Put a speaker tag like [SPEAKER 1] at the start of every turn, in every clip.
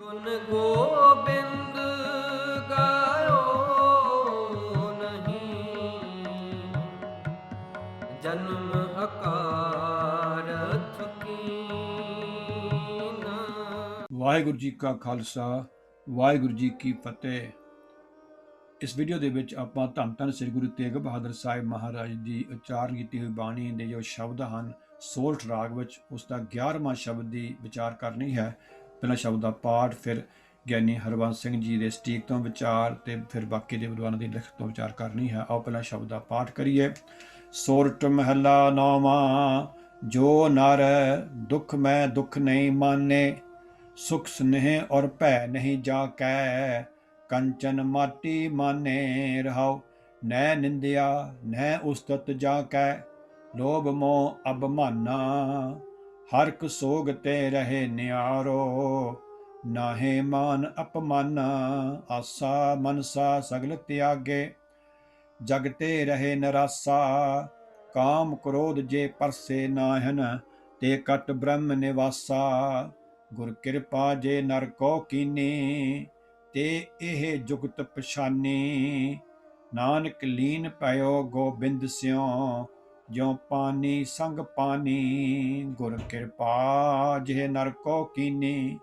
[SPEAKER 1] गुण गोबिंद गायो नहीं, जन्म अकारथ कीना।
[SPEAKER 2] ਵਾਹਿਗੁਰੂ ਜੀ ਕਾ ਖਾਲਸਾ ਵਾਹਿਗੁਰੂ ਜੀ ਕੀ ਫਤਿਹ। ਇਸ ਵੀਡੀਓ ਦੇ ਵਿੱਚ ਆਪਾਂ ਧੰਨ ਧੰਨ ਸ੍ਰੀ ਗੁਰੂ ਤੇਗ ਬਹਾਦਰ ਸਾਹਿਬ ਮਹਾਰਾਜ ਦੀ ਉਚਾਰਨ ਕੀਤੀ ਹੋਈ ਬਾਣੀ ਦੇ ਜੋ ਸ਼ਬਦ ਹਨ ਸੋਲਠ ਰਾਗ ਵਿੱਚ ਉਸ ਦਾ 11ਵਾਂ ਸ਼ਬਦ ਦੀ ਵਿਚਾਰ ਕਰਨੀ ਹੈ। ਪਹਿਲਾ ਸ਼ਬਦ ਦਾ ਪਾਠ, ਫਿਰ ਗਿਆਨੀ ਹਰਬੰਸ ਸਿੰਘ ਜੀ ਦੇ ਸਟੀਕ ਤੋਂ ਵਿਚਾਰ ਤੇ ਫਿਰ ਬਾਕੀ ਦੇ ਵਿਦਵਾਨਾਂ ਦੀ ਲਿਖਤ ਤੋਂ ਵਿਚਾਰ ਕਰਨੀ ਹੈ। ਆਓ ਪਹਿਲਾ ਸ਼ਬਦ ਦਾ ਪਾਠ ਕਰੀਏ। ਸੋਰਠ ਮਹਲਾ ਨੌਵਾਂ। ਜੋ ਨਰ ਦੁੱਖ ਮੈਂ ਦੁੱਖ ਨਹੀਂ ਮਾਨੇ, ਸੁਖ स्नेह और भय नहीं जाकै, कंचन माटी माने रहाओ। न निंदिया न उस्तत जाकै, लोभ मोह अबमाना, हरक सोग ते रहे न्यारो, नाहे मान अपमाना। आसा मनसा सगल त्यागे, जगते रहे नरासा, काम क्रोध जे परसे नाहन, ते कट ब्रह्म निवासा। गुर कृपा जे नर को कीनी, ते एह जुगत पछानी। नानक लीन पयो गोबिंद स्यों, ज्यों पानी संग पानी। गुर कृपा जे नर को कीनी,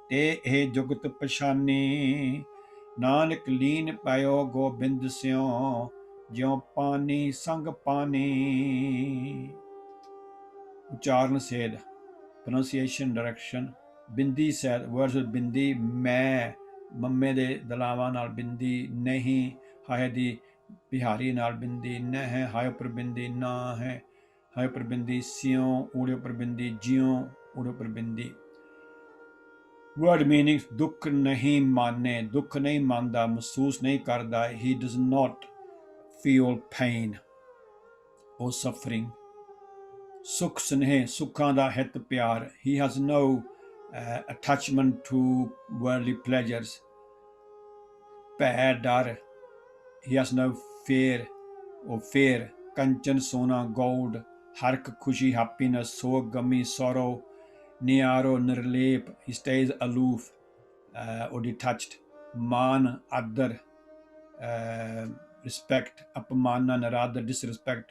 [SPEAKER 2] ते एह जुगत पछानी। नानक लीन पयो गोबिंद स्यों, ज्यों पानी संग पानी। उच्चारण सेध, pronunciation direction। ਬਿੰਦੀ ਸੈਦ, ਵਰਡਸ ਵਿਦ ਬਿੰਦੀ। ਮੈਂ ਮੰਮੇ ਦੇ ਦਲਾਵਾਂ ਨਾਲ ਬਿੰਦੀ, ਨਹੀਂ ਹਾਏ ਦੀ ਬਿਹਾਰੀ ਨਾਲ ਬਿੰਦੀ, ਨ ਹੈ ਹਾਏ ਉੱਪਰ ਬਿੰਦੀ, ਨਾ ਹੈ ਹਾਏ ਉੱਪਰ ਬਿੰਦੀ, ਸਿਉਂ ਊੜੇ ਉੱਪਰ ਬਿੰਦੀ, ਜਿਉਂ ਊੜੇ ਉੱਪਰ ਬਿੰਦੀ। Word meanings. ਦੁੱਖ ਨਹੀਂ ਮਾਨੇ, ਦੁੱਖ ਨਹੀਂ ਮੰਨਦਾ, ਮਹਿਸੂਸ ਨਹੀਂ ਕਰਦਾ। He does not feel pain or suffering। ਸੁਖ ਸਨੇਹ, ਸੁੱਖਾਂ ਦਾ ਹਿੱਤ ਪਿਆਰ। He has no attachment to worldly pleasures। ਭੈ ਡਰ, he has no fear or fear। ਕੰਚਨ ਸੋਨਾ gold, ਹਰਕ ਖੁਸ਼ੀ happiness, ਸੋਗ ਗਮੀ sorrow, ਨਿਆਰੋ ਨਿਰਲੇਪ, he stays aloof or detached। ਮਾਨ ਆਦਰ, respect। ਅਪਮਾਨਾ ਨਰਾਦਰ, disrespect।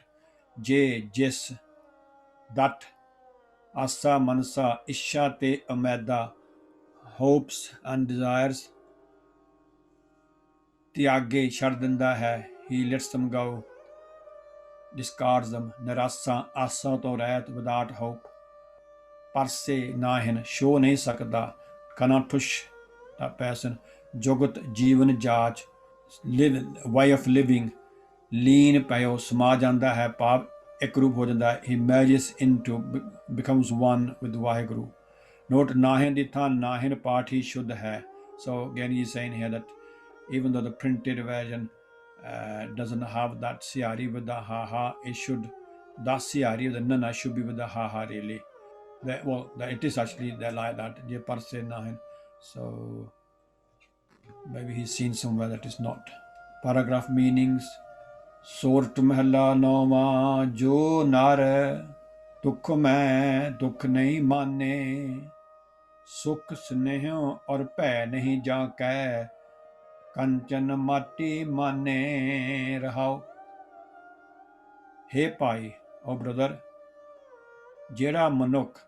[SPEAKER 2] ਜੇ ਜਿਸ, that। ਆਸਾ ਮਨਸਾ, ਇੱਛਾ ਤੇ ਉਮੈਦਾ, ਹੋਪਸ ਐਂਡ ਡਿਜ਼ਾਇਰਸ। ਤਿਆਗੇ, ਛੱਡ ਦਿੰਦਾ ਹੈ, ਹੀ lets them go, discards them। ਨਿਰਾਸਾ, ਆਸਾ ਤੋਂ ਰਹਿਤ, without hope। ਪਰਸੇ ਨਾਹਿਨ, ਸ਼ੋ ਨਹੀਂ ਸਕਦਾ, cannot push that person। ਜੁਗਤ, ਜੀਵਨ ਜਾਚ, way of living। ਲੀਨ ਪਇਓ, ਸਮਾ ਜਾਂਦਾ ਹੈ, ਭਾਵ ਇੱਕ ਰੂਪ ਹੋ ਜਾਂਦਾ ਹੈ। he merges into, becomes one with Waheguru. Note, ਨਾਹਿਨ ਦੀ ਥਾਂ ਨਾਹਿਨ ਪਾਠ ਹੀ ਸ਼ੁੱਧ ਹੈ। so again he is saying here that even though the printed version doesn't have that siari with the ha ha, it should, that siari with the nana should be with the ha ha really। it is actually they're like that, je parse nahin। so maybe he's seen somewhere that is not। paragraph meanings। ਸੋਰਠ ਮਹਲਾ ਨੌਵਾਂ। ਜੋ ਨਰ ਦੁੱਖ ਮੈਂ ਦੁੱਖ ਨਹੀਂ ਮਾਨੇ, ਸੁਖ ਸਨੇਹ ਔਰ ਭੈ ਨਹੀਂ ਜਾਕੈ, ਕੰਚਨ ਮਾਟੀ ਮਾਨੇ ਰਹਾਓ। ਹੇ ਭਾਈ ਓ ਬ੍ਰਦਰ, ਜਿਹੜਾ ਮਨੁੱਖ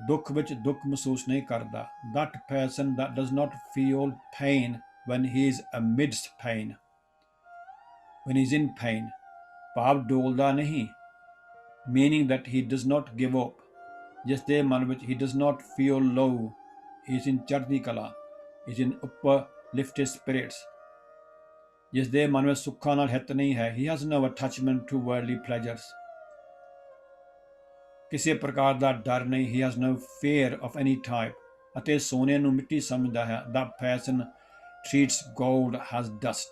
[SPEAKER 2] ਦੁੱਖ ਵਿੱਚ ਦੁੱਖ ਮਹਿਸੂਸ ਨਹੀਂ ਕਰਦਾ, that person that does not feel pain when he is amidst pain, when he's in pain, ਭਾਵ ਡੋਲਦਾ ਨਹੀਂ, meaning that he does not give up। ਜਿਸ ਦੇ ਮਨ ਵਿੱਚ he does not feel low, he is in ਚੜ੍ਹਦੀ ਕਲਾ, he is in uplifted spirits। ਜਿਸ ਦੇ ਮਨ ਵਿੱਚ ਸੁੱਖਾਂ ਨਾਲ ਹਿੱਤ ਨਹੀਂ ਹੈ, he has no attachment to worldly pleasures। ਕਿਸੇ ਪ੍ਰਕਾਰ ਦਾ ਡਰ ਨਹੀਂ, he has no fear of any type। ਅਤੇ ਸੋਨੇ ਨੂੰ ਮਿੱਟੀ ਸਮਝਦਾ ਹੈ, that person treats gold as dust।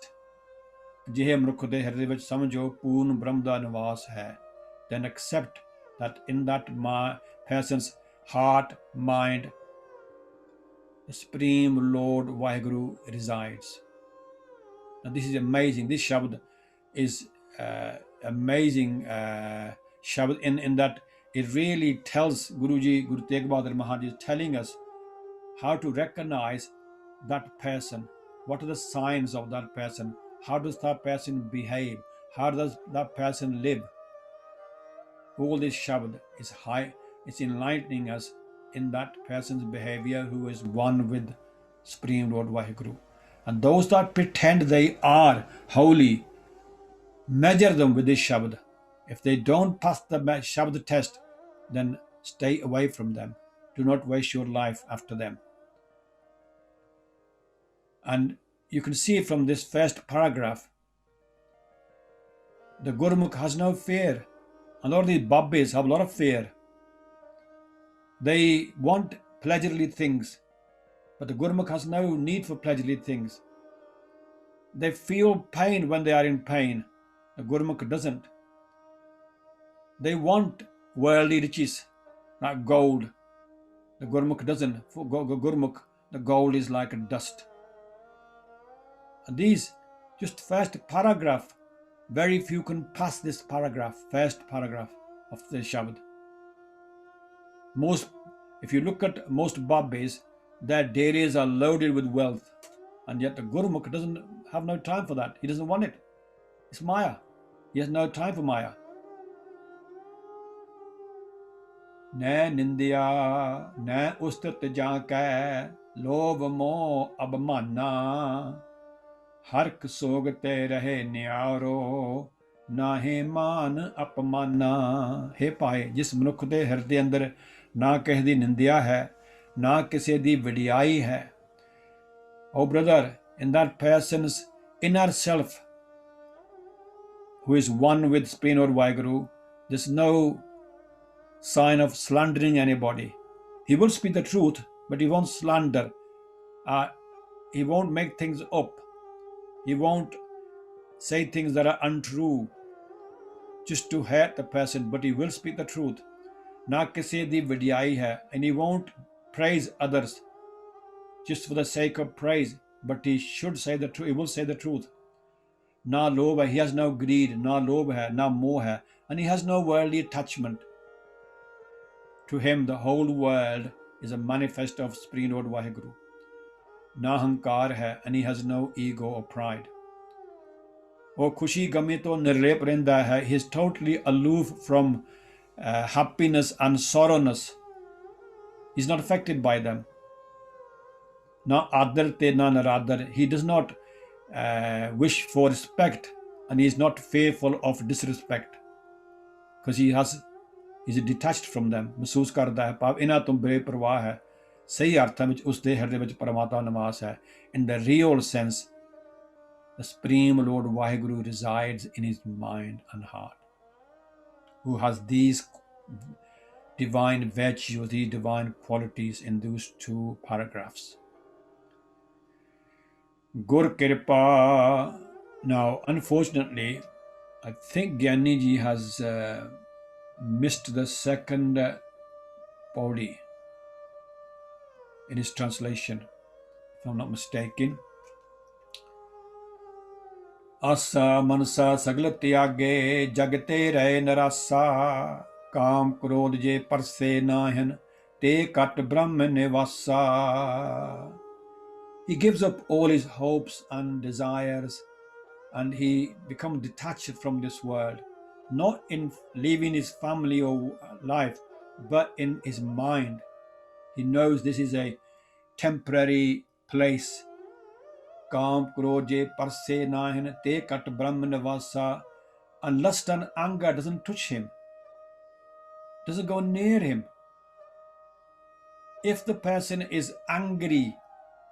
[SPEAKER 2] ਜਿਹੇ ਮਨੁੱਖ ਦੇ ਹਿਰਦੇ ਵਿੱਚ ਸਮਝੋ ਪੂਰਨ ਬ੍ਰਹਮ ਦਾ ਨਿਵਾਸ ਹੈ। then accept that in that person's heart, mind, the Supreme Lord Vaheguru resides। Now this is amazing. This shabd is amazing shabd in that it really tells Guru Tegh Bahadur Maharaj is telling us how to recognize that person? What are the signs of that person? How does that person behave? How does that person live? All this Shabd is high, it's enlightening us in that person's behavior who is one with Supreme Lord Vaheguru. And those that pretend they are holy, measure them with this Shabd. If they don't pass the Shabd test, then stay away from them. Do not waste your life after them. And you can see from this first paragraph, the Gurmukh has no fear. A lot of these Babbes have a lot of fear. They want pleasurely things, but the Gurmukh has no need for pleasurely things. They feel pain when they are in pain. The Gurmukh doesn't. They want worldly riches, like gold. The Gurmukh doesn't. For Gurmukh, the gold is like dust. And these, just first paragraph, very few can pass this paragraph, first paragraph of the Shabd. Most, if you look at most Babbes, their dairies are loaded with wealth, and yet the Gurmukh doesn't have no time for that. He doesn't want it. It's Maya. He has no time for Maya. Ne nindya, ne ustat janka, love mo abmana, hark sogte rahe ਨਿਆਰੋ ਨਾਹੇ ਮਾਨ ਅਪਮਾਨਾ। हे ਭਾਏ, ਜਿਸ ਮਨੁੱਖ ਦੇ ਹਿਰਦੇ ਅੰਦਰ ਨਾ ਕਿਸੇ ਦੀ ਨਿੰਦਿਆ ਹੈ, ਨਾ ਕਿਸੇ ਦੀ ਵਡਿਆਈ ਹੈ, oh brother, in that person's inner self, who is one with Supreme Lord Vaheguru, there's no sign of slandering anybody. He will speak the truth, but he won't slander. He won't make things up. He won't say things that are untrue just to hurt the person, but he will speak the truth. Na kisi di vadiai hai, and he won't praise others just for the sake of praise, but he should say the truth. He will say the truth. Na lobh hai, he has no greed. Na lobh hai, na moh hai, and he has no worldly attachment. To him, the whole world is a manifest of Supreme Lord Vaheguru. Na hankar hai, and he has no ego or pride. Oh, khushi gami to nirlep rehda hai. He is totally aloof from happiness and sorrowness. He's not affected by them. Na adar te na naradar. He does not wish for respect, and he is not fearful of disrespect, because he's detached from them. ਮਹਿਸੂਸ ਕਰਦਾ ਹੈ, ਭਾਵ ਇਹਨਾਂ ਤੋਂ ਬੇਪਰਵਾਹ ਹੈ। ਸਹੀ ਅਰਥਾਂ ਵਿੱਚ ਉਸ ਦੇ ਹਿਰਦੇ ਵਿੱਚ ਪਰਮਾਤਮਾ ਨਿਵਾਸ ਹੈ। In the real sense, the Supreme Lord Vaheguru resides in his mind and heart, who has these divine virtues, these divine qualities in those two paragraphs. Gur Kripa. Now, unfortunately, I think Gyani Ji has missed the second paudi in his translation, if I'm not mistaken. Asa mansa sagla tyage jagte rahe narasa, काम क्रोध जे परसे नाहन ते kat brahm nivasa. He gives up all his hopes and desires, and he becomes detached from this world, not in leaving his family or life, but in his mind. He knows this is a temporary place. Kam kroje parse nahin te kat brahm nivasa. And lust and anger doesn't touch him, doesn't go near him. If the person is angry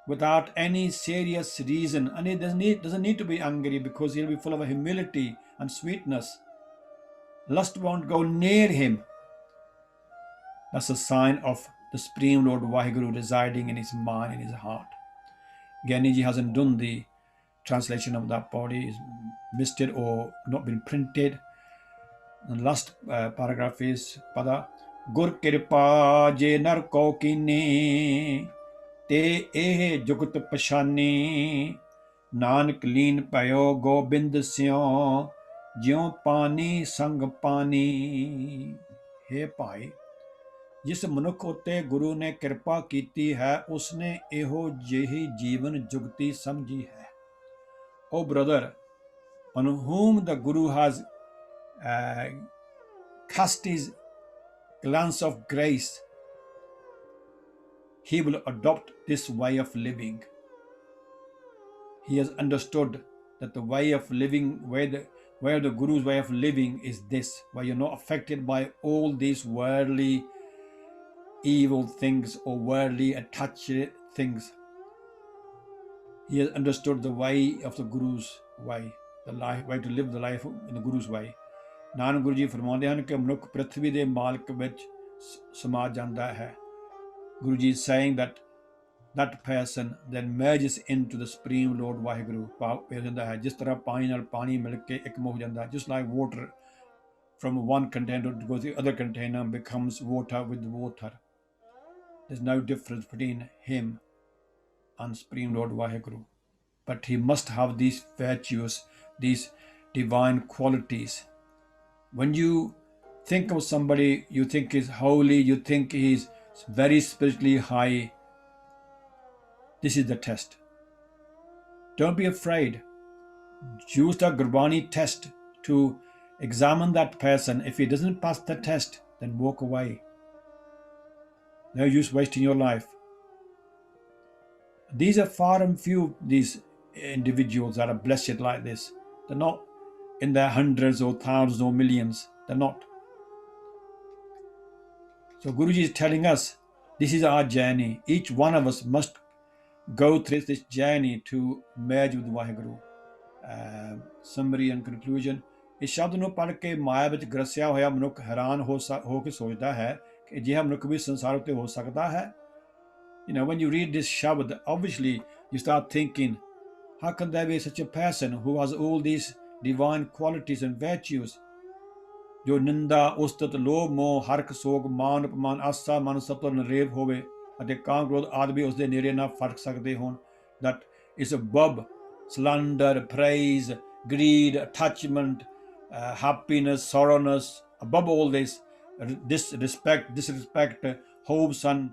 [SPEAKER 2] without any serious reason, and he doesn't need to be angry, because he'll be full of humility and sweetness, lust won't go near him. That's a sign of the Supreme Lord Vaheguru residing in his mind, in his heart. Gyani Ji hasn't done the translation of that body, he's missed it or not been printed. The last paragraph is Pada Gur Kripa je nar ko kini te eh jugat pashani, nanak leen payo gobind syo jyo pani sang pani. Hey Pai, ਜਿਸ ਮਨੁੱਖ ਉੱਤੇ ਗੁਰੂ ਨੇ ਕਿਰਪਾ ਕੀਤੀ ਹੈ ਉਸਨੇ ਇਹੋ ਜਿਹੀ ਜੀਵਨ ਜੁਗਤੀ ਸਮਝੀ ਹੈ। O brother, on whom the Guru has cast his glance of grace, he will adopt this way of living. He has understood that the way of living, where the Guru's way of living is this, where you're not affected by all these worldly evil things or worldly attached things. He has understood the way of the Guru's way, the way to live the life in the Guru's way. Nanak Guru ji ਫਰਮਾਉਂਦੇ ਹਨ ਕਿ ਮਨੁੱਖ ਪ੍ਰithvi ਦੇ ਮਾਲਕ ਵਿੱਚ ਸਮਾ ਜਾਂਦਾ ਹੈ। Guru ji saying that person then merges into the supreme Lord Waheguru ਭਾਵ ਹੋ ਜਾਂਦਾ ਹੈ। ਜਿਸ ਤਰ੍ਹਾਂ ਪਾਣੀ ਨਾਲ ਪਾਣੀ ਮਿਲ ਕੇ ਇੱਕ ਹੋ ਜਾਂਦਾ, just like water from one container to go to the other container becomes water with water. There's no difference between him and Supreme Lord Vaheguru. But he must have these virtues, these divine qualities. When you think of somebody you think is holy, you think he's very spiritually high, this is the test. Don't be afraid. Use the Gurbani test to examine that person. If he doesn't pass the test, then walk away. No use wasting your life. These are far and few, these individuals that are blessed like this. They're not in their hundreds or thousands or millions. They're not. So Guruji is telling us, this is our journey. Each one of us must go through this journey to merge with Vaheguru. Summary and conclusion. ਇਸ ਸ਼ਬਦ ਨੂੰ ਪੜ੍ਹ ਕੇ ਮਾਇਆ ਵਿੱਚ ਗਰਸਿਆ ਹੋਇਆ ਮਨੁੱਖ ਹੈਰਾਨ ਹੋ ਕੇ ਸੋਚਦਾ ਹੈ ਕਿ ਅਜਿਹਾ ਮਨੁੱਖ ਵੀ ਸੰਸਾਰ ਉੱਤੇ ਹੋ ਸਕਦਾ ਹੈ। You know, when you read this shabad, obviously you start thinking, how can there be such a person who has all these divine qualities and virtues? ਜੋ ਨਿੰਦਾ, ਉਸਤਤ, ਲੋਭ, ਮੋਹ, ਹਰਖ, ਸੋਗ, ਮਾਨ, ਅਪਮਾਨ, ਆਸਾ, ਮਨ ਸਭ ਤੋਂ ਨਿਰਲੇਪ ਹੋਵੇ ਅਤੇ ਕਾਮ, ਕ੍ਰੋਧ ਆਦਿ ਵੀ ਉਸਦੇ ਨੇੜੇ ਨਾ ਫਰਕ ਸਕਦੇ ਹੋਣ। That is above slander, praise, greed, attachment, happiness, sorrowness, above all this, disrespect, hopes and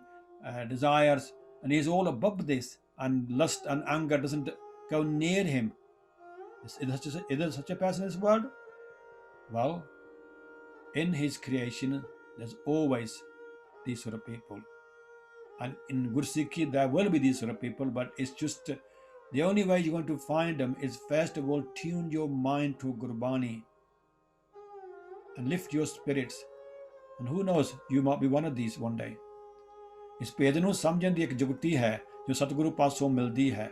[SPEAKER 2] desires, and he is all above this, and lust and anger doesn't go near him. Is there such a person in this world? Well, in his creation there's always these sort of people, and in Gursikhi there will be these sort of people, but it's just the only way you're going to find them is first of all tune your mind to Gurbani and lift your spirits, and who knows, you might be one of these one day. ਇਸ ਭੇਦ ਨੂੰ ਸਮਝਣ ਦੀ ਇੱਕ ਜੁਗਤੀ ਹੈ ਜੋ ਸਤਿਗੁਰੂ ਪਾਸੋਂ ਮਿਲਦੀ ਹੈ।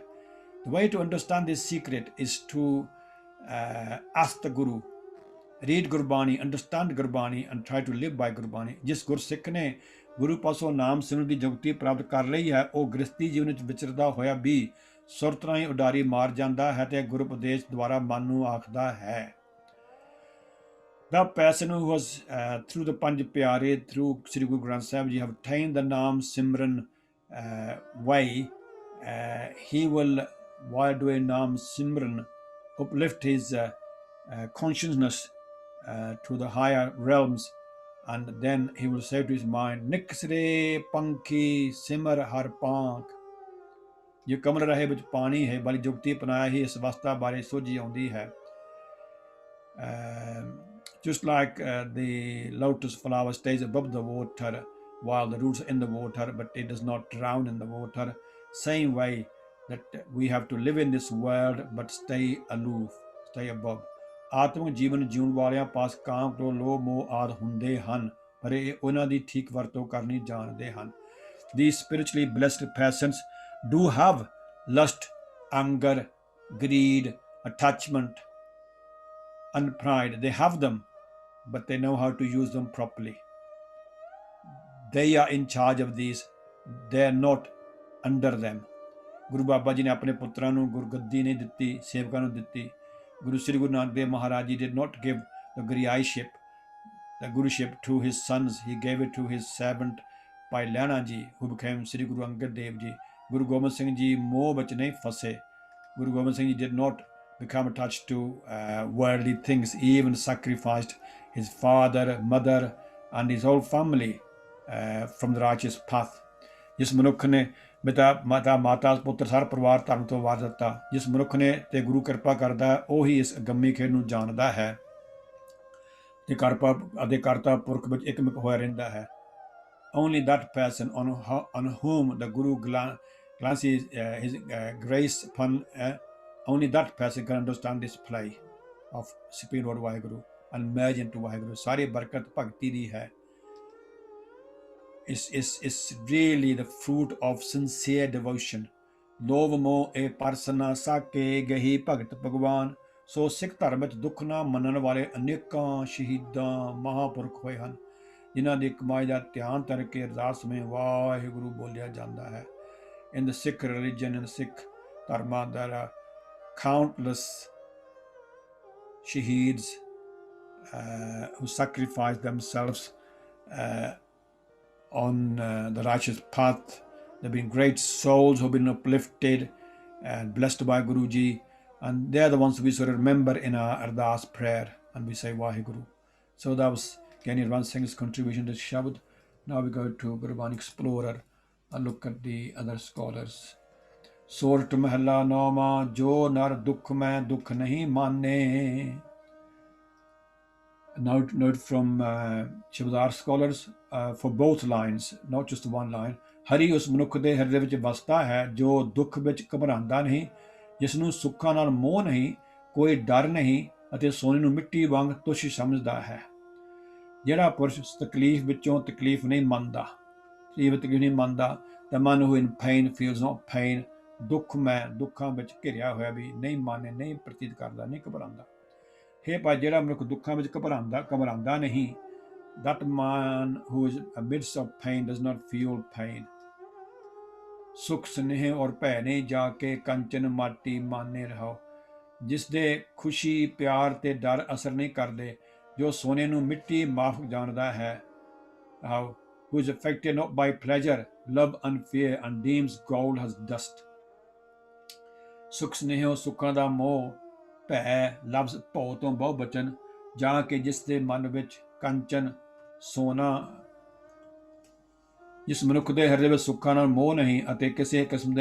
[SPEAKER 2] The way to understand this secret is to ask the Guru, read Gurbani, understand Gurbani and try to live by Gurbani. ਜਿਸ ਗੁਰਸਿੱਖ ਨੇ ਗੁਰੂ ਪਾਸੋਂ ਨਾਮ ਸਿਮਰਨ ਦੀ ਜੁਗਤੀ ਪ੍ਰਾਪਤ ਕਰ ਲਈ ਹੈ, ਉਹ ਗ੍ਰਸਤੀ ਜੀਵਨ ਵਿੱਚ ਵਿਚਰਦਾ ਹੋਇਆ ਵੀ ਸੁਰਤ ਰਾਹੀਂ ਉਡਾਰੀ ਮਾਰ ਜਾਂਦਾ ਹੈ ਤੇ ਗੁਰੂ ਉਪਦੇਸ਼ ਦੁਆਰਾ ਮਨ ਨੂੰ ਆਖਦਾ ਹੈ। That person who was through the Panj Pyare, through Sri Guru Granth Sahib Ji, have attained the Naam Simran way, he will, while doing Naam Simran, uplift his consciousness to the higher realms, and then he will say to his mind, Niksre Pankhi Simar Har Pank. ਜੋ ਕਮਲ ਰਹੇ ਵਿੱਚ ਪਾਣੀ ਹੈ ਵਾਲੀ ਜੁਗਤੀ ਅਪਣਾਇਆ ਹੀ ਇਸ ਅਵਸਥਾ ਬਾਰੇ ਸੋਝੀ ਆਉਂਦੀ ਹੈ। Just like the lotus flower stays above the water while the roots are in the water, but it does not drown in the water. Same way that we have to live in this world but stay aloof, stay above. ਆਤਮਿਕ ਜੀਵਨ ਜਿਉਣ ਵਾਲਿਆਂ ਪਾਸ ਕਾਮ, ਕ੍ਰੋਧ, ਲੋਭ, ਮੋਹ ਆਦਿ ਹੁੰਦੇ ਹਨ, ਪਰ ਇਹ ਉਹਨਾਂ ਦੀ ਠੀਕ ਵਰਤੋਂ ਕਰਨੀ ਜਾਣਦੇ ਹਨ। These spiritually blessed persons do have lust, anger, greed, attachment and pride. They have them, but they know how to use them properly. They are in charge of these. They are not under them. ਗੁਰੂ ਬਾਬਾ ਜੀ ਨੇ ਆਪਣੇ ਪੁੱਤਰਾਂ ਨੂੰ ਗੁਰਗੱਦੀ ਨਹੀਂ ਦਿੱਤੀ, ਸੇਵਕਾਂ ਨੂੰ ਦਿੱਤੀ। ਗੁਰੂ ਸ੍ਰੀ Guru Nanak Dev Maharaj ji did not give the Guruyaship, the Guruship to his sons. He gave it to his servant Bhai Lehna ji, who became Sri Guru Angad Dev ji. Guru Gobind Singh ji ਮੋਹ ਵਿੱਚ ਨਹੀਂ ਫਸੇ। Guru Gobind Singh ji did not become attached to worldly things. He even sacrificed his father, mother and his whole family from the righteous path. ਜਿਸ ਮਨੁੱਖ ਨੇ ਮਾਤਾ ਪੁੱਤਰ ਸਾਰਾ ਪਰਿਵਾਰ ਧਰਮ ਤੋਂ ਵਾਰ ਦਿੱਤਾ, ਜਿਸ ਮਨੁੱਖ ਨੇ ਤੇ ਗੁਰੂ ਕਿਰਪਾ ਕਰਦਾ ਉਹੀ ਇਸ ਗੰਮੀ ਖੇਡ ਨੂੰ ਜਾਣਦਾ ਹੈ ਤੇ ਕਰਤਾ ਪੁਰਖ ਵਿੱਚ ਇੱਕਮਿਕ ਹੋਇਆ ਰਹਿੰਦਾ ਹੈ. Only that person on whom the Guru glances his grace upon, only that person can understand this play of Supreme Lord Vaheguru and merge into Vaheguru. ਸਾਰੀ ਬਰਕਤ ਭਗਤੀ ਦੀ ਹੈ. is really the fruit of sincere devotion. ਲੋਭ ਮੋਹ ਇਹ ਪਰਸਨਾ ਸਾਕੇ ਗਹੀ ਭਗਤ ਭਗਵਾਨ. ਸੋ ਸਿੱਖ ਧਰਮ ਵਿੱਚ ਦੁੱਖ ਨਾ ਮੰਨਣ ਵਾਲੇ ਅਨੇਕਾਂ ਸ਼ਹੀਦਾਂ ਮਹਾਂਪੁਰਖ ਹੋਏ ਹਨ, ਜਿਨ੍ਹਾਂ ਦੀ ਕਮਾਈ ਦਾ ਧਿਆਨ ਧਰ ਕੇ ਅਰਦਾਸ ਸਮੇਂ ਵਾਹਿਗੁਰੂ ਬੋਲਿਆ ਜਾਂਦਾ ਹੈ. In the Sikh religion and Sikh dharma, there are countless shaheeds who sacrifice themselves on the righteous path. There have been great souls who have been uplifted and blessed by Guruji, and they're the ones we sort of remember in our Ardas prayer, and we say Vaheguru. So that was Gani Ranj Singh's contribution to Shabad. Now we go to Gurbani Explorer and look at the other scholars. Sorat Mahalla Nauma, Jo Nar Dukh Main Dukh Nahi Mane. Note from Shabadar scholars for both lines, not just one line. ਹਰੀ ਉਸ ਮਨੁੱਖ ਦੇ ਹਿਰਦੇ ਵਿੱਚ ਵਸਦਾ ਹੈ ਜੋ ਦੁੱਖ ਵਿੱਚ ਘਬਰਾਉਂਦਾ ਨਹੀਂ, ਜਿਸ ਨੂੰ ਸੁੱਖਾਂ ਨਾਲ ਮੋਹ ਨਹੀਂ, ਕੋਈ ਡਰ ਨਹੀਂ ਅਤੇ ਸੋਨੇ ਨੂੰ ਮਿੱਟੀ ਵਾਂਗ ਤੁੱਛ ਸਮਝਦਾ ਹੈ. ਜਿਹੜਾ ਪੁਰਸ਼ ਤਕਲੀਫ ਵਿੱਚੋਂ ਤਕਲੀਫ ਨਹੀਂ ਮੰਨਦਾ, ਤਕਲੀਫ ਨਹੀਂ ਮੰਨਦਾ, the man who in pain feels not pain, ਦੁੱਖ ਮੈਂ ਦੁੱਖਾਂ ਵਿੱਚ ਘਿਰਿਆ ਹੋਇਆ ਵੀ ਨਹੀਂ ਮਾਨੇ, ਨਹੀਂ ਪ੍ਰਤੀਤ ਕਰਦਾ, ਨਹੀਂ ਘਬਰਾਉਂਦਾ. ਹੇ ਭਾਈ, ਜਿਹੜਾ ਮਨੁੱਖ ਦੁੱਖਾਂ ਵਿੱਚ ਘਬਰਾਉਂਦਾ ਨਹੀਂ, that man who is amidst of pain does not feel pain. ਸੁਖ ਸਨੇਹ ਔਰ ਭੈ ਨਹੀਂ ਜਾ ਕੇ ਕੰਚਨ ਮਾਟੀ ਮਾਨੇ ਰਹੋ. ਜਿਸ ਦੇ ਖੁਸ਼ੀ ਪਿਆਰ ਤੇ ਡਰ ਅਸਰ ਨਹੀਂ ਕਰਦੇ, ਜੋ ਸੋਨੇ ਨੂੰ ਮਿੱਟੀ ਮਾਫ ਜਾਣਦਾ ਹੈ. who is affected not by pleasure, love and fear, and deems gold as dust. ਸੁਖ ਸਨੇਹ ਸੁੱਖਾਂ ਦਾ ਮੋਹ, ਭੈ ਲਫ਼ਜ਼ ਭਉ ਤੋਂ ਬਹੁ ਬਚਨ, ਜਾਂ ਕਿ ਜਿਸ ਦੇ ਮਨ ਵਿੱਚ ਕੰਚਨ ਸੋਨਾ, ਜਿਸ ਮਨੁੱਖ ਦੇ ਹਿਰਦੇ ਵਿੱਚ ਸੁੱਖਾਂ ਨਾਲ ਮੋਹ ਨਹੀਂ ਅਤੇ ਕਿਸੇ ਕਿਸਮ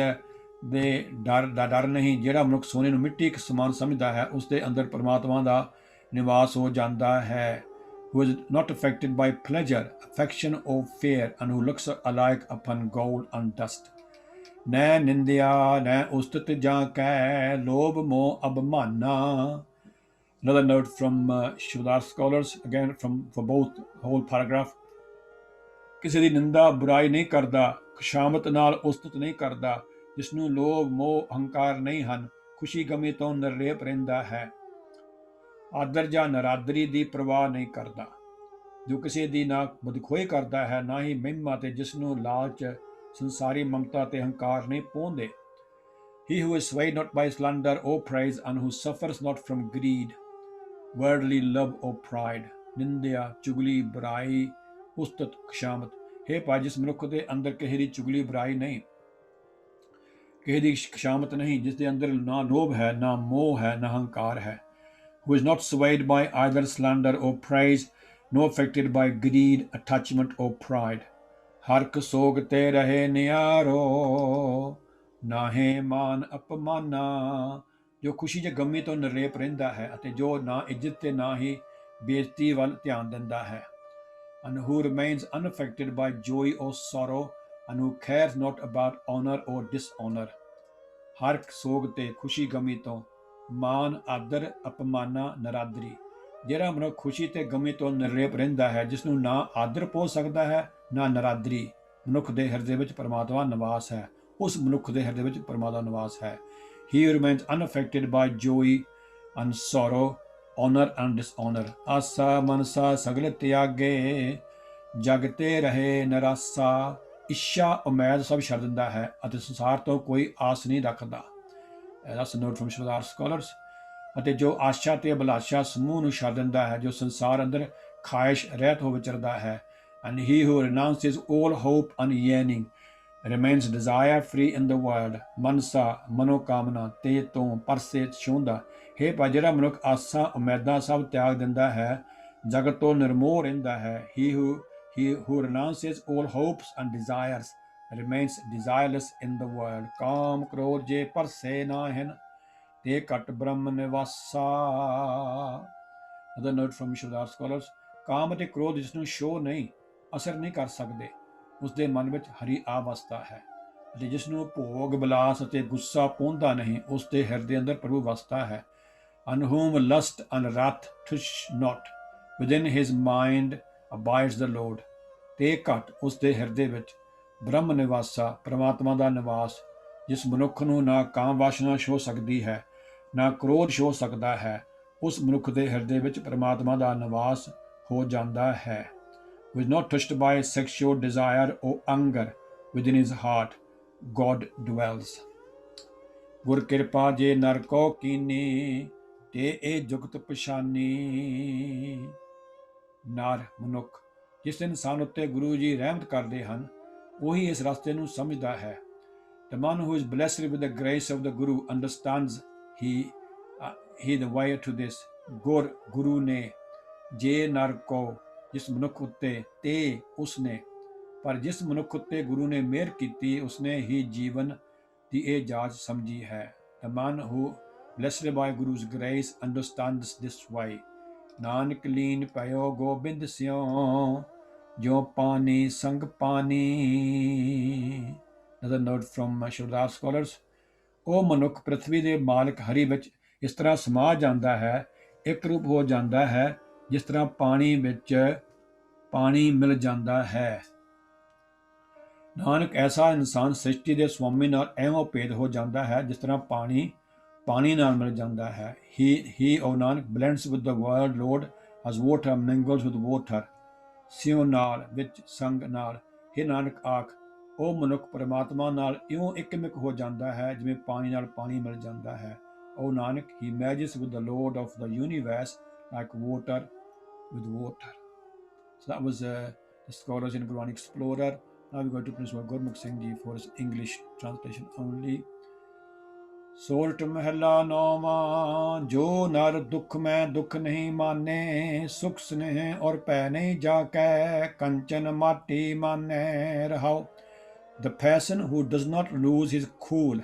[SPEAKER 2] ਦੇ ਡਰ ਨਹੀਂ, ਜਿਹੜਾ ਮਨੁੱਖ ਸੋਨੇ ਨੂੰ ਮਿੱਟੀ ਸਮਾਨ ਸਮਝਦਾ ਹੈ, ਉਸ ਦੇ ਅੰਦਰ ਪਰਮਾਤਮਾ ਦਾ ਨਿਵਾਸ ਹੋ ਜਾਂਦਾ ਹੈ. who is not affected by pleasure, affection or fear, and who looks alike upon gold and dust. ਨੈ ਨਿੰਦਿਆ ਨੈ ਉਸਤਤ ਜਾਂ ਕੈ, ਲੋਭ ਮੋਹ ਅਭਮਾਨਾ. Another note from Shabadar scholars, again for both whole paragraph. ਕਿਸੇ ਦੀ ਨਿੰਦਾ ਬੁਰਾਈ ਨਹੀਂ ਕਰਦਾ, ਖੁਸ਼ਾਮਤ ਨਾਲ ਉਸਤਤ ਨਹੀਂ ਕਰਦਾ, ਜਿਸ ਨੂੰ ਲੋਭ ਮੋਹ ਅਹੰਕਾਰ ਨਹੀਂ ਹਨ, ਖੁਸ਼ੀ ਗਮੀ ਤੋਂ ਨਿਰਲੇਪ ਰਹਿੰਦਾ ਹੈ, ਆਦਰ ਜਾਂ ਨਰਾਦਰੀ ਦੀ ਪਰਵਾਹ ਨਹੀਂ ਕਰਦਾ, ਜੋ ਕਿਸੇ ਦੀ ਨਾ ਬਦਖੋਈ ਕਰਦਾ ਹੈ, ਨਾ ਹੀ ਮਹਿਮਾ, ਤੇ ਜਿਸ ਨੂੰ ਲਾਲਚ ਸੰਸਾਰੀ ਮਮਤਾ ਤੇ ਹੰਕਾਰ ਨਹੀਂ ਪਾਉਂਦੇ. He who is swayed not by slander or praise, and who suffers not from greed, worldly love or pride. ਨਿੰਦਿਆ, ਚੁਗਲੀ, ਬੁਰਾਈ, ਉਸਤਤ, ਖੁਸ਼ਾਮਤ. ਹੇ ਭਾਈ, ਜਿਸ ਮਨੁੱਖ ਦੇ ਅੰਦਰ ਕਿਸੇ ਦੀ ਚੁਗਲੀ ਬੁਰਾਈ ਨਹੀਂ, ਕਿਸੇ ਦੀ ਖੁਸ਼ਾਮਤ ਨਹੀਂ, ਜਿਸ ਦੇ ਅੰਦਰ ਨਾ ਲੋਭ ਹੈ, ਨਾ ਮੋਹ ਹੈ, ਨਾ ਹੰਕਾਰ ਹੈ. Who is not swayed by either slander or praise, nor affected by greed, attachment or pride. ਹਰਕ ਸੋਗ ਤੇ ਰਹੇ ਨਿਆਰੋ, ਨਾਹੇ ਮਾਨ ਅਪਮਾਨਾ. ਜੋ ਖੁਸ਼ੀ ਜਾਂ ਗਮੀ ਤੋਂ ਨਿਰਲੇਪ ਰਹਿੰਦਾ ਹੈ ਅਤੇ ਜੋ ਨਾ ਇੱਜ਼ਤ ਤੇ ਨਾ ਹੀ ਬੇਇੱਜ਼ਤੀ ਵੱਲ ਧਿਆਨ ਦਿੰਦਾ ਹੈ. And who remains unaffected by joy or sorrow, and who cares not about honor or dishonor. ਹਰਕ ਸੋਗ ਤੇ ਖੁਸ਼ੀ ਗਮੀ ਤੋਂ, ਮਾਨ ਆਦਰ ਅਪਮਾਨਾ ਨਰਾਦਰੀ. ਜਿਹੜਾ ਮਨੁੱਖ ਖੁਸ਼ੀ ਤੇ ਗਮੀ ਤੋਂ ਨਿਰਲੇਪ ਰਹਿੰਦਾ ਹੈ, ਜਿਸ ਨੂੰ ਨਾ ਆਦਰ ਪਹੁੰਚ ਸਕਦਾ ਹੈ, ਨਾ ਨਰਾਦਰੀ, ਮਨੁੱਖ ਦੇ ਹਿਰਦੇ ਵਿੱਚ ਪਰਮਾਤਮਾ ਨਿਵਾਸ ਹੈ. ਉਸ ਮਨੁੱਖ ਦੇ ਹਿਰਦੇ ਵਿੱਚ ਪਰਮਾਤਮਾ ਨਿਵਾਸ ਹੈ. He remains unaffected by joy and sorrow, honor and dishonor. ਆਸਾ ਮਨਸਾ ਸਗਲ ਤਿਆਗੇ, ਜਗ ਤੇ ਰਹੇ ਨਿਰਾਸਾ. ਇੱਛਾ ਉਮੈਦ ਸਭ ਛੱਡ ਦਿੰਦਾ ਹੈ ਅਤੇ ਸੰਸਾਰ ਤੋਂ ਕੋਈ ਆਸ ਨਹੀਂ ਰੱਖਦਾ. That's a note from Shabadar scholars. ਅਤੇ ਜੋ ਆਸ਼ਾ ਤੇ ਅਭਿਲਾਸ਼ਾ ਸਮੂਹ ਨੂੰ ਛੱਡ ਦਿੰਦਾ ਹੈ, ਜੋ ਸੰਸਾਰ ਅੰਦਰ ਖਾਹਿਸ਼ ਰਹਿਤ ਹੋ ਵਿਚਰਦਾ ਹੈ. And he who renounces all hope and yearning, remains desire free in the world. ਮਨਸਾ ਮਨੋਕਾਮਨਾ ਤੇ ਤੋਂ ਪਰਸੇ ਛੋਂਦਾ. ਹੇ ਭਾਈ, ਜਿਹੜਾ ਮਨੁੱਖ ਆਸਾਂ ਉਮੈਦਾਂ ਸਭ ਤਿਆਗ ਦਿੰਦਾ ਹੈ, ਜਗਤ ਤੋਂ ਨਿਰਮੋਹ ਰਹਿੰਦਾ ਹੈ. He He who renounces all hopes and desires remains desireless in the world. Kaam krodh je parse nahin, te kat brahm nivasa. Another note from Shivdar scholars, ਕਾਮ ਅਤੇ ਕ੍ਰੋਧ ਜਿਸ ਨੂੰ ਸ਼ੋਅ ਨਹੀਂ ਅਸਰ ਨਹੀਂ ਕਰ ਸਕਦੇ, ਉਸ ਦੇ ਮਨ ਵਿੱਚ ਹਰੀ ਆ ਵਸਦਾ ਹੈ, ਅਤੇ ਜਿਸ ਨੂੰ ਭੋਗ ਬਿਲਾਸ ਅਤੇ ਗੁੱਸਾ ਪਾਉਂਦਾ ਨਹੀਂ, ਉਸ ਦੇ ਹਿਰਦੇ ਅੰਦਰ ਪ੍ਰਭੂ ਵਸਦਾ ਹੈ. On whom lust and wrath touch not, within his mind abides the Lord. ਤੇ ਘਟ ਉਸ ਦੇ ਹਿਰਦੇ ਵਿੱਚ ਬ੍ਰਹਮ ਨਿਵਾਸਾ, ਪਰਮਾਤਮਾ ਦਾ ਨਿਵਾਸ, ਜਿਸ ਮਨੁੱਖ ਨੂੰ ਨਾ ਕਾਮ ਵਾਸ਼ਨਾ ਛੋ ਸਕਦੀ ਹੈ, ਨਾ ਕ੍ਰੋਧ ਛੋ ਸਕਦਾ ਹੈ, ਉਸ ਮਨੁੱਖ ਦੇ ਹਿਰਦੇ ਵਿੱਚ ਪਰਮਾਤਮਾ ਦਾ ਨਿਵਾਸ ਹੋ ਜਾਂਦਾ ਹੈ. Who is not touched by sexual desire or anger, within his heart God dwells. ਗੁਰ ਕਿਰਪਾ ਜੇ ਨਰ ਕੋ ਕੀਨੀ, ਤੇ ਇਹ ਜੁਗਤ ਪਛਾਨੀ. ਨਰ ਮਨੁੱਖ ਜਿਸ ਇਨਸਾਨ ਉੱਤੇ ਗੁਰੂ ਜੀ ਰਹਿਮਤ ਕਰਦੇ ਹਨ, ਉਹੀ ਇਸ ਰਸਤੇ ਨੂੰ ਸਮਝਦਾ ਹੈ. The man who is blessed with the grace of the Guru understands he the way to this. ਗੁਰੂ ਨੇ, ਜੇ ਨਰ ਕੋ ਜਿਸ ਮਨੁੱਖ ਉੱਤੇ, ਤੇ ਉਸਨੇ, ਪਰ ਜਿਸ ਮਨੁੱਖ ਉੱਤੇ ਗੁਰੂ ਨੇ ਮਿਹਰ ਕੀਤੀ, ਉਸਨੇ ਹੀ ਜੀਵਨ ਦੀ ਇਹ ਜਾਚ ਸਮਝੀ ਹੈ. The man who blessed by Guru's grace understands this way. Nanak ਲੀਨ ਪਇਓ ਗੋਬਿੰਦ ਸਿਉ, ਜੋ ਪਾਣੀ ਸੰਗ ਪਾਣੀ. Another note from Shivdar scholars, ਉਹ ਮਨੁੱਖ ਪ੍ਰithvi ਦੇ ਮਾਲਕ ਹਰੀ ਵਿੱਚ ਇਸ ਤਰ੍ਹਾਂ ਸਮਾ ਜਾਂਦਾ ਹੈ, ਇੱਕ ਰੂਪ ਹੋ ਜਾਂਦਾ ਹੈ, ਜਿਸ ਤਰ੍ਹਾਂ ਪਾਣੀ ਵਿੱਚ ਪਾਣੀ ਮਿਲ ਜਾਂਦਾ ਹੈ. ਨਾਨਕ ਐਸਾ ਇਨਸਾਨ ਸ੍ਰਿਸ਼ਟੀ ਦੇ ਸਵਾਮੀ ਨਾਲ ਐਵੇਂ ਭੇਦ ਹੋ ਜਾਂਦਾ ਹੈ, ਜਿਸ ਤਰ੍ਹਾਂ ਪਾਣੀ ਨਾਲ ਮਿਲ ਜਾਂਦਾ ਹੈ. He, O Nanak, blends with the world Lord as water mingles with water. ਸਿਉ ਨਾਲ, ਵਿੱਚ, ਸੰਗ ਨਾਲ. ਹੇ ਨਾਨਕ ਆਖ, ਉਹ ਮਨੁੱਖ ਪਰਮਾਤਮਾ ਨਾਲ ਇਉਂ ਇੱਕਮਿਕ ਹੋ ਜਾਂਦਾ ਹੈ, ਜਿਵੇਂ ਪਾਣੀ ਨਾਲ ਪਾਣੀ ਮਿਲ ਜਾਂਦਾ ਹੈ. O Nanak, he merges with the Lord of the universe like water with water. So that was the scholars in Guranic Explorer. Now we go to Principal Gurmukh Singh Ji for his English translation only. ਸੋਰਠ ਮਹਿਲਾ ਨੌਵਾਂ, ਜੋ ਨਰ ਦੁੱਖ ਮੈਂ ਦੁੱਖ ਨਹੀਂ ਮਾਨੇ, ਸੁਖ ਸਨੇਹ ਔਰ ਪੈ ਨਹੀਂ ਜਾ ਕੈ, ਕੰਚਨ ਮਾਟੀ ਮਾਨੇ. ਰਹਾਉ. The person who does not lose his cool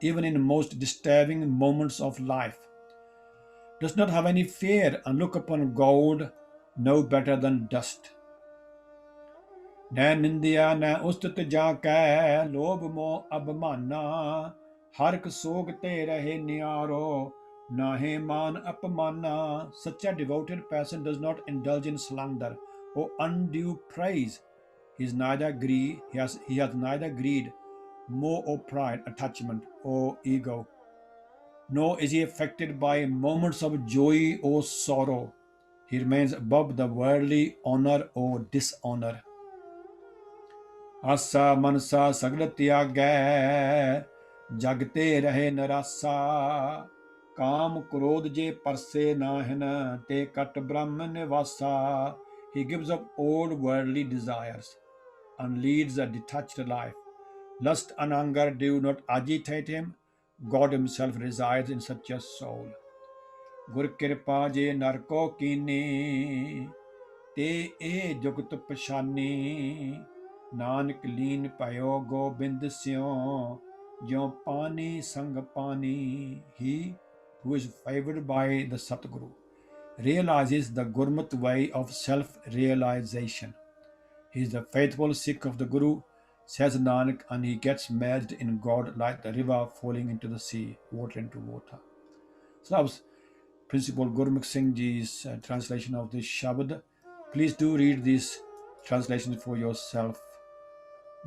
[SPEAKER 2] even in most disturbing moments of life, does not have any fear and look upon gold no better than dust. ਨੈ ਨਿੰਦਿਆ ਨੈ ਉਸਤਤ ਜਾ ਕੈ, ਲੋਭ ਮੋਹ ਅਭਮਾਨਾ, ਹਰ ਇੱਕ ਸੋਗ ਤੇ ਰਹੇ ਨਿਆਰੋ, ਨਾਹੇ ਮਾਨ ਅਪਮਾਨਾ. Such a devoted person does not indulge in slander or undue praise. He has neither greed, more or pride, attachment, or ego. Nor is he affected by moments of joy or sorrow. He remains above the worldly honor or dishonor. Asa mansa sagla tyagੈ, jagte rahe narasa. Kaam krodh je parse nahin, te kat brahm nivasa. He gives up all worldly desires and leads a detached life. Lust and anger do not agitate him. God himself resides in such a soul. Gur kirpa je nar ko kini, te e jugat pashani. Nanak ਲੀਨ ਪਇਓ ਗੋਬਿੰਦ ਸਿਉ, ਜਿਉ ਪਾਣੀ ਸੰਗ ਪਾਣੀ. He who is favored by the Satguru realizes the Gurmat way of self-realization. He is the faithful Sikh of the Guru, says Nanak, and he gets merged in God like the river falling into the sea, water into water. So that was Principal Gurmukh Singh Ji's translation of this Shabad. Please do read these translations for yourself.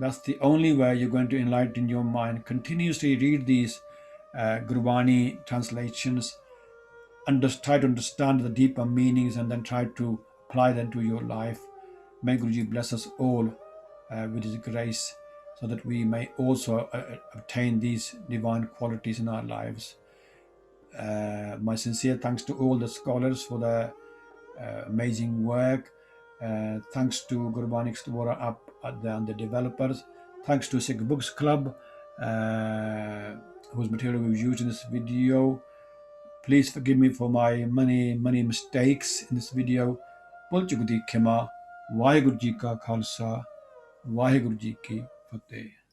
[SPEAKER 2] That's the only way you're going to enlighten your mind. Continuously read these Gurbani translations, try to understand the deeper meanings, and then try to apply them to your life. May Guruji bless us all with his grace, so that we may also obtain these divine qualities in our lives. My sincere thanks to all the scholars for their amazing work. Thanks to Gurbani Explorer app and the developers. Thanks to Sikh Books Club, whose material we've used in this video. Please forgive me for my many mistakes in this video. Bol chukdi khima. Waheguru ji ਕਾ ਖਾਲਸਾ ਵਾਹਿਗੁਰੂ ਜੀ ਕੀ ਫਤਿਹ।